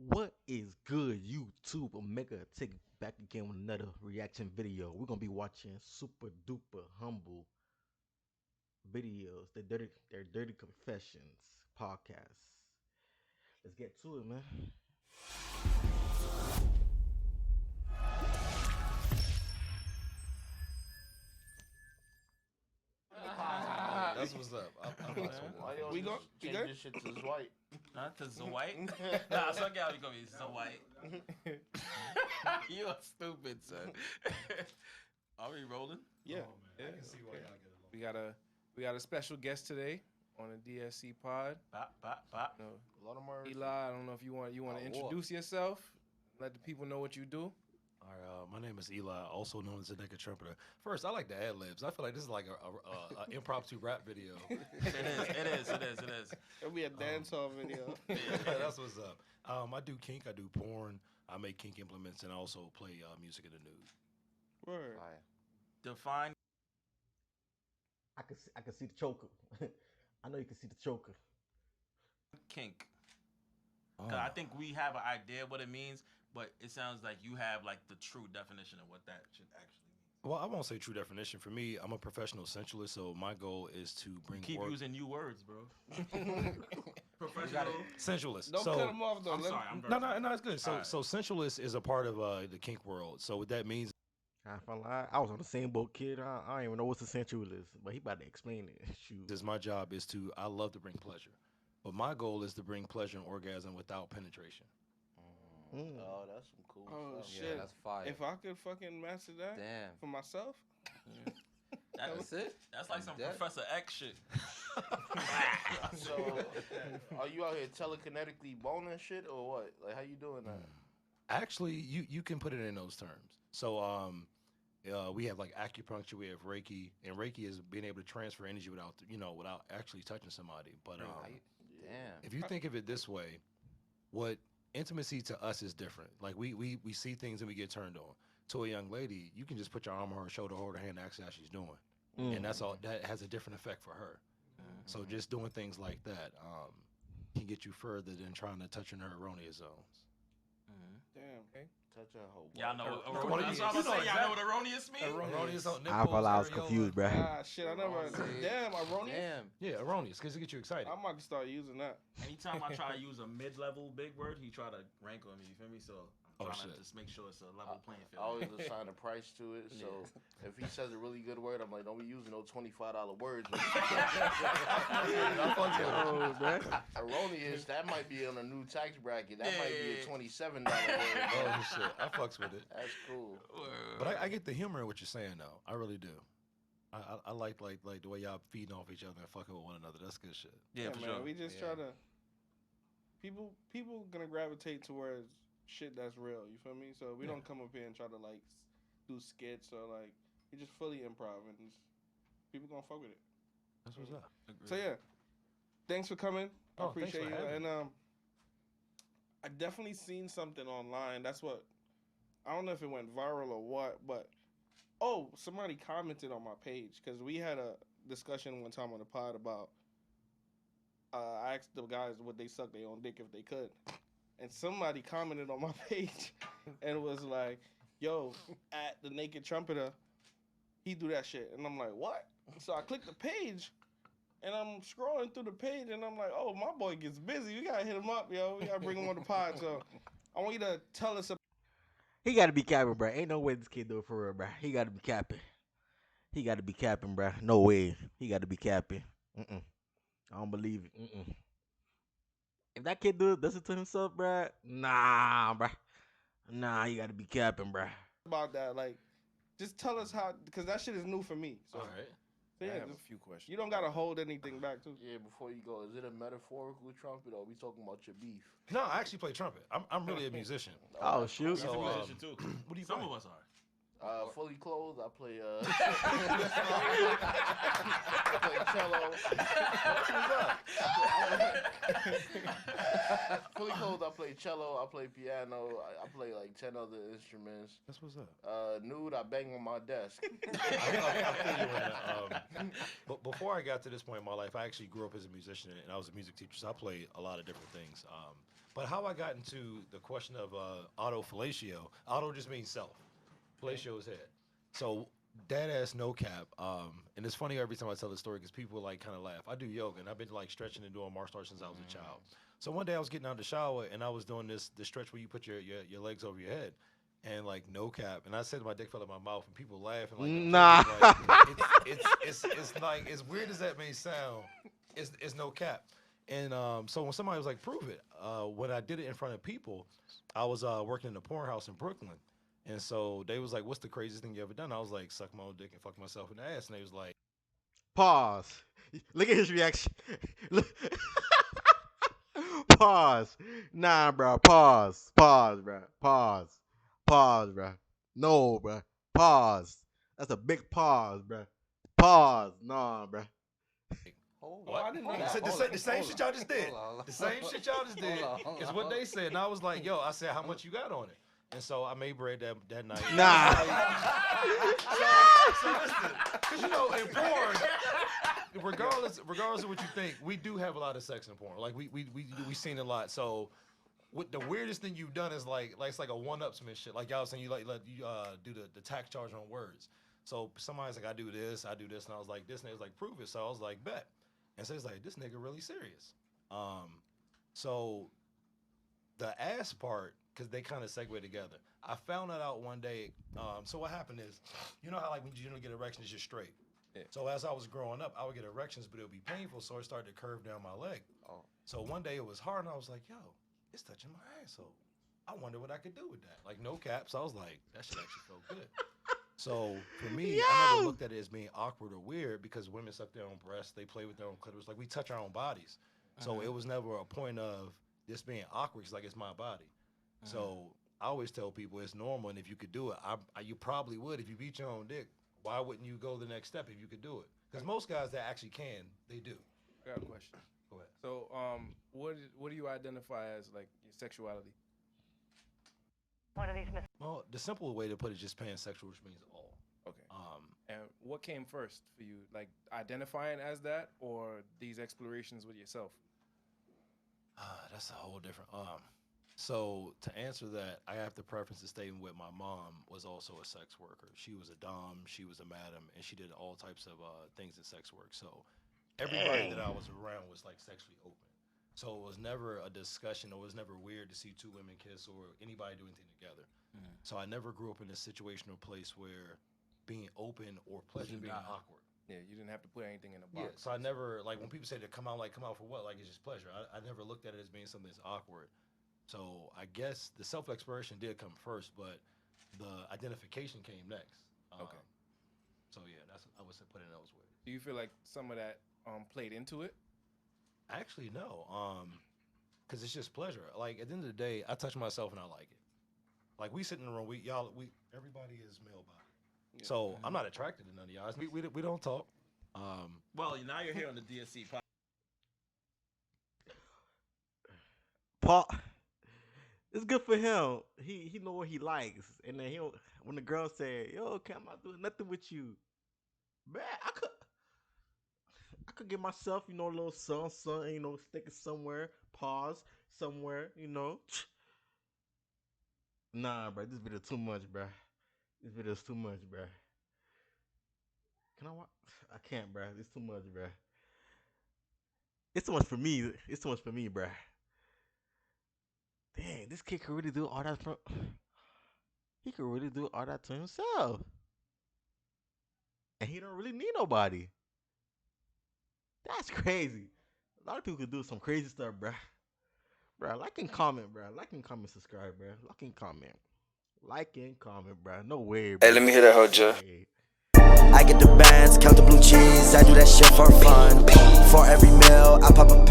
What is good, YouTube? Omega take back again with another reaction video. We're gonna be watching super duper humble videos. Their dirty confessions podcast. Let's get to it, man. That's what's up. I'm not so Why you We don't go- just we change good? this shit to white? Not to Dwight. Nah, some guy gonna be so white. You are stupid, son. Are we rolling? Yeah. I can see why y'all get along. We got a special guest today on the DSC pod. Pop, pop, pop. No, A lot of Murph. Eli, I don't know if you want to Oh, introduce yourself, let the people know what you do. All right, my name is Eli, also known as the Naked Trumpeter. First, I like the ad libs. I feel like this is like a impromptu rap video. It is. It'll be a dancehall video. That's what's up. I do kink, I do porn, I make kink implements, and I also play music in the nude. Word. Fire. Define I can see the choker. I know you can see the choker. kink. Oh. 'Cause I think we have an idea of what it means, but it sounds like you have like the true definition of what that should actually mean. Well, I won't say true definition. For me, I'm a professional sensualist, so my goal is to bring Keep org- using new words, bro. Professional. sensualist. Don't so, cut him off though. I'm Let sorry. him- I'm very No, it's good. So, All right. so sensualist is a part of the kink world. So what that means I was on the same boat, kid. I don't even know what's a sensual is, but he about to explain it. Shoot. is my job is to I love to bring pleasure, but my goal is to bring pleasure and orgasm without penetration. Mm. Oh, that's some cool Oh stuff. shit. Yeah, that's fire. If I could fucking master that Damn. for myself, That's it? That's like some That- Professor X shit. So, are you out here telekinetically boning shit or what? Like, how you doing that? Actually, you can put it in those terms. So we have like acupuncture, we have Reiki, and Reiki is being able to transfer energy without actually touching somebody. But Damn. if you think of it this way, what intimacy to us is different. Like we see things and we get turned on. To a young lady, you can just put your arm on her shoulder, hold her hand, and ask her how she's doing, and that's all. That has a different effect for her. So just doing things like that can get you further than trying to touch in her erroneous zones. damn. Okay. Touch a hoe. Y'all know what What do erroneous. you- That's what I'm you know saying. Y'all know what exactly. erroneous means? Erroneous on I thought I was areola. confused, bruh. Ah shit, I never. Damn, ironic. Damn. Yeah, erroneous, because it gets you excited. I might start using that. Anytime I try to use a mid-level big word, he try to rank on me. You feel me? So I'm Oh, trying to shit. just make sure it's a level playing I field. always assign a price to it. So if he says a really good word, I'm like, don't be using those $25 words. Oh, bruh. Erroneous, that might be on a new tax bracket. That might be a $27 word. Oh shit, I fucks with it. That's cool. But I get the humor in what you're saying though. I really do. I like the way y'all feeding off each other and fucking with one another. That's good shit. Yeah, for man. sure. We just try to. People gonna gravitate towards shit that's real. You feel me? So we don't come up here and try to like do skits or like we just fully improv and just, people gonna fuck with it. That's what's up. So yeah, thanks for coming. I Oh, thanks appreciate for you. having And I definitely seen something online. That's what I don't know if it went viral or what, but somebody commented on my page because we had a discussion one time on the pod about. I asked the guys would they suck their own dick if they could, and somebody commented on my page and was like, "Yo, at the Naked Trumpeter, he do that shit," and I'm like, "What?" So I clicked the page. And I'm scrolling through the page, and I'm like, "Oh, my boy gets busy. We gotta hit him up, yo. We gotta bring him on the pod." So, I want you to tell us. He got to be capping, bruh. Ain't no way this kid do it for real, bruh. He got to be capping. He got to be capping, bruh. No way. He got to be capping. I don't believe it. If that kid does it to himself, bruh, nah, bruh. Nah, he got to be capping, bruh. About that, like, just tell us how, because that shit is new for me. So, All right. so I yeah, have a just- few questions. you don't gotta hold anything back, too. Yeah, before you go, is it a metaphorical trumpet or are we talking about your beef? No, I actually play trumpet. I'm really a musician. Oh, shoot. He's a So, musician too. What do you Some play? of us are. Fully clothed, I play I play cello. Fully clothed, I play cello, I play piano, I play like 10 other instruments. That's what's up. Nude, I bang on my desk. But before I got to this point in my life, I actually grew up as a musician and I was a music teacher, so I played a lot of different things. But how I got into the question of autofellatio, auto just means self. Fellatio is head. So dead ass no cap. And it's funny every time I tell the story because people like kind of laugh. I do yoga and I've been like stretching and doing martial arts since I was a child. So one day I was getting out of the shower and I was doing this stretch where you put your legs over your head. And like no cap, and I said my dick fell in my mouth, and people laughing like, Nah. like it's like as weird as that may sound, it's no cap. And so when somebody was like, prove it, when I did it in front of people, I was working in a porn house in Brooklyn, and so they was like, what's the craziest thing you ever done? I was like, suck my own dick and fuck myself in the ass, and they was like, Pause. Look at his reaction. Look. Pause. Nah, bro. Pause. Pause, bro. Pause. Pause, bro. No, bro. Pause. That's a big pause, bro. Pause. Nah, bro. Hold Oh, I on. didn't know Hold that. on, the hold same, on, the same hold shit on. y'all just did. Hold on. The same shit y'all just did Hold is on, what hold they on. said. And I was like, yo, I said, how much you got on it? And so I made bread that night. Nah. So listen, because you know, in porn, regardless of what you think, we do have a lot of sex in porn. Like we seen a lot. So what the weirdest thing you've done is like it's like a one-upsman shit. Like y'all was saying, you do the tax charge on words. So somebody's like, I do this, and I was like, this, and they was like, prove it. So I was like, bet. And so it's like, this nigga really serious. So the ass part, because they kind of segue together. I found that out one day. So what happened is, you know how like when you generally get erections, you're straight. Yeah. So as I was growing up, I would get erections, but it would be painful, so it started to curve down my leg. Oh. So one day it was hard, and I was like, yo, it's touching my asshole. I wonder what I could do with that. Like no caps. I was like, that shit actually felt good. So for me, I never looked at it as being awkward or weird because women suck their own breasts, they play with their own clitoris, like we touch our own bodies. So it was never a point of this being awkward. It's like it's my body. So I always tell people it's normal, and if you could do it, you probably would. If you beat your own dick, why wouldn't you go the next step if you could do it? Because most guys that actually can, they do. I got a question. Go ahead. So, what do you identify as like your sexuality? Well, the simple way to put it is just pansexual, which means all. Okay. And what came first for you? Like identifying as that, or these explorations with yourself? That's a whole different. So to answer that, I have to preference the statement with my mom was also a sex worker. She was a dom, she was a madam, and she did all types of things in sex work. So everybody that I was around was like sexually open. So it was never a discussion, or it was never weird to see two women kiss or anybody do anything together. So I never grew up in a situation or place where being open or pleasure being awkward. Yeah, you didn't have to put anything in a Yeah, box. so I never, like when people say to come out for what? Like it's just pleasure. I never looked at it as being something that's awkward. So I guess the self-exploration did come first, but the identification came next. Okay. So yeah, that's I would say put it in those ways. Do you feel like some of that played into it? Actually, no. Because it's just pleasure. Like at the end of the day, I touch myself and I like it. Like we sit in the room, everybody is male body. Yeah. So I'm not attracted to none of y'all. We don't talk. Well, now you're here on the DSC podcast. Paul, it's good for him. He know what he likes, and then when the girl said, "Yo, okay, I'm not doing nothing with you," man, I could get myself, a little something, stick it somewhere, pause somewhere, Nah, bro, this video too much, bro. This video's too much, bro. Can I watch? I can't, bro. It's too much, bro. It's too much for me. It's too much for me, bro. Dang, this kid could really do all that he could really do all that to himself. And he don't really need nobody. That's crazy. A lot of people could do some crazy stuff, bruh. Bruh, like and comment, bruh. Like and comment, subscribe, bruh. Like and comment. Like and comment, bruh. No way, bruh. Hey, let me hear that, hoe, Jeff. Hey. I get the bands, count the blue cheese. I do that shit for fun. For every meal, I pop a